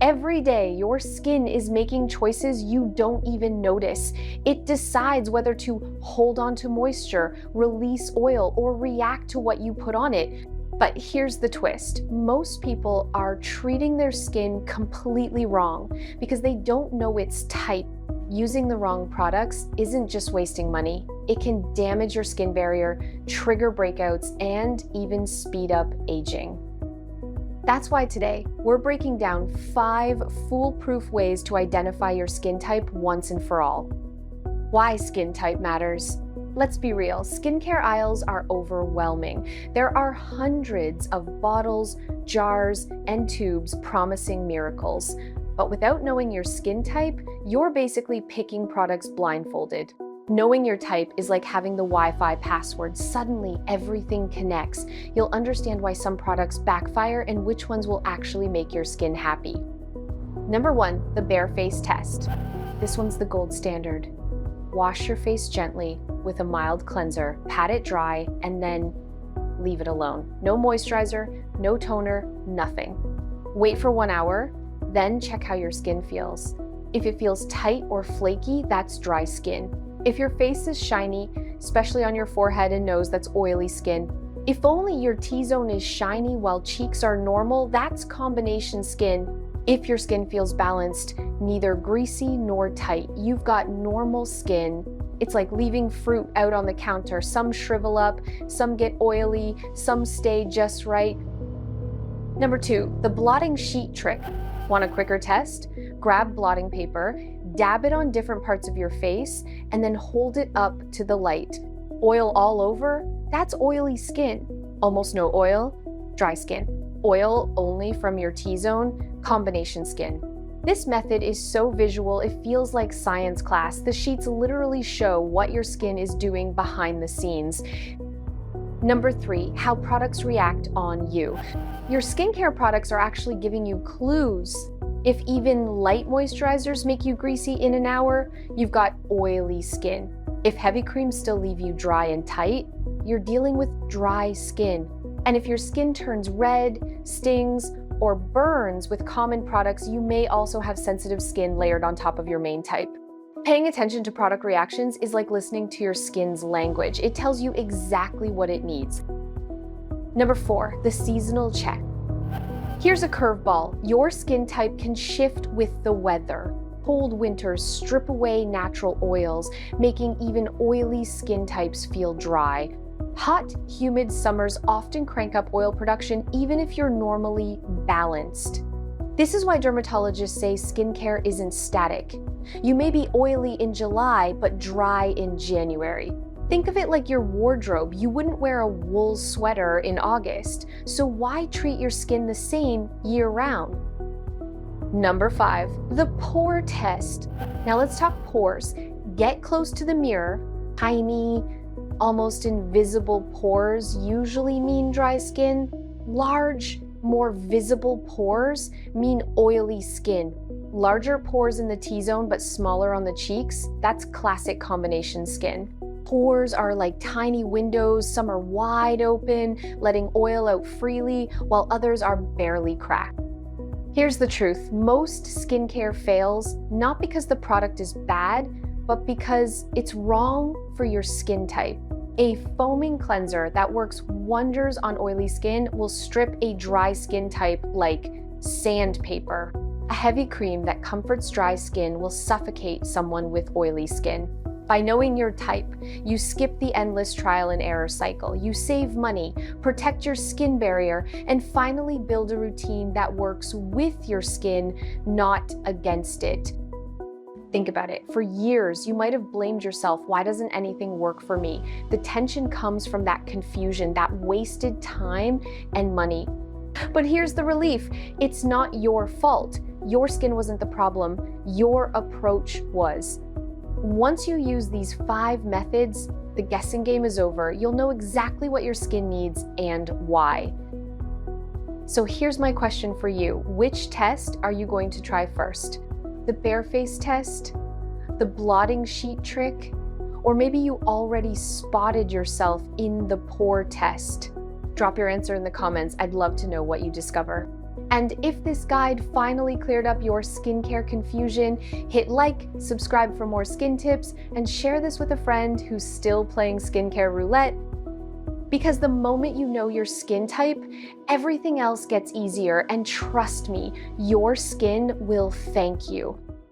Every day, your skin is making choices you don't even notice. It decides whether to hold on to moisture, release oil, or react to what you put on it. But here's the twist. Most people are treating their skin completely wrong because they don't know its type. Using the wrong products isn't just wasting money. It can damage your skin barrier, trigger breakouts, and even speed up aging. That's why today, we're breaking down 5 foolproof ways to identify your skin type once and for all. Why skin type matters. Let's be real, skincare aisles are overwhelming. There are hundreds of bottles, jars, and tubes promising miracles. But without knowing your skin type, you're basically picking products blindfolded. Knowing your type is like having the Wi-Fi password. Suddenly, everything connects. You'll understand why some products backfire and which ones will actually make your skin happy. Number 1, the bare face test. This one's the gold standard. Wash your face gently with a mild cleanser, pat it dry, and then leave it alone. No moisturizer, no toner, nothing. Wait for 1 hour, then check how your skin feels. If it feels tight or flaky, that's dry skin. If your face is shiny, especially on your forehead and nose, that's oily skin. If only your T-zone is shiny while cheeks are normal, that's combination skin. If your skin feels balanced, neither greasy nor tight, you've got normal skin. It's like leaving fruit out on the counter. Some shrivel up, some get oily, some stay just right. Number 2, the blotting sheet trick. Want a quicker test? Grab blotting paper, dab it on different parts of your face, and then hold it up to the light. Oil all over? That's oily skin. Almost no oil? Dry skin. Oil only from your T-zone? Combination skin. This method is so visual, it feels like science class. The sheets literally show what your skin is doing behind the scenes. Number 3, how products react on you. Your skincare products are actually giving you clues. If even light moisturizers make you greasy in an hour, you've got oily skin. If heavy creams still leave you dry and tight, you're dealing with dry skin. And if your skin turns red, stings, or burns with common products, you may also have sensitive skin layered on top of your main type. Paying attention to product reactions is like listening to your skin's language. It tells you exactly what it needs. Number 4, the seasonal check. Here's a curveball. Your skin type can shift with the weather. Cold winters strip away natural oils, making even oily skin types feel dry. Hot, humid summers often crank up oil production even if you're normally balanced. This is why dermatologists say skincare isn't static. You may be oily in July, but dry in January. Think of it like your wardrobe. You wouldn't wear a wool sweater in August, so why treat your skin the same year-round? Number 5, the pore test. Now let's talk pores. Get close to the mirror. Tiny, almost invisible pores usually mean dry skin. Large, more visible pores mean oily skin. Larger pores in the T-zone but smaller on the cheeks, that's classic combination skin. Pores are like tiny windows. Some are wide open, letting oil out freely, while others are barely cracked. Here's the truth. Most skincare fails not because the product is bad, but because it's wrong for your skin type. A foaming cleanser that works wonders on oily skin will strip a dry skin type like sandpaper. A heavy cream that comforts dry skin will suffocate someone with oily skin. By knowing your type, you skip the endless trial and error cycle. You save money, protect your skin barrier, and finally build a routine that works with your skin, not against it. Think about it. For years, you might have blamed yourself. Why doesn't anything work for me? The tension comes from that confusion, that wasted time and money. But here's the relief. It's not your fault. Your skin wasn't the problem. Your approach was. Once you use these 5 methods, the guessing game is over. You'll know exactly what your skin needs and why. So here's my question for you. Which test are you going to try first? The bare face test? The blotting sheet trick? Or maybe you already spotted yourself in the pore test? Drop your answer in the comments. I'd love to know what you discover. And if this guide finally cleared up your skincare confusion, hit like, subscribe for more skin tips, and share this with a friend who's still playing skincare roulette. Because the moment you know your skin type, everything else gets easier, and trust me, your skin will thank you.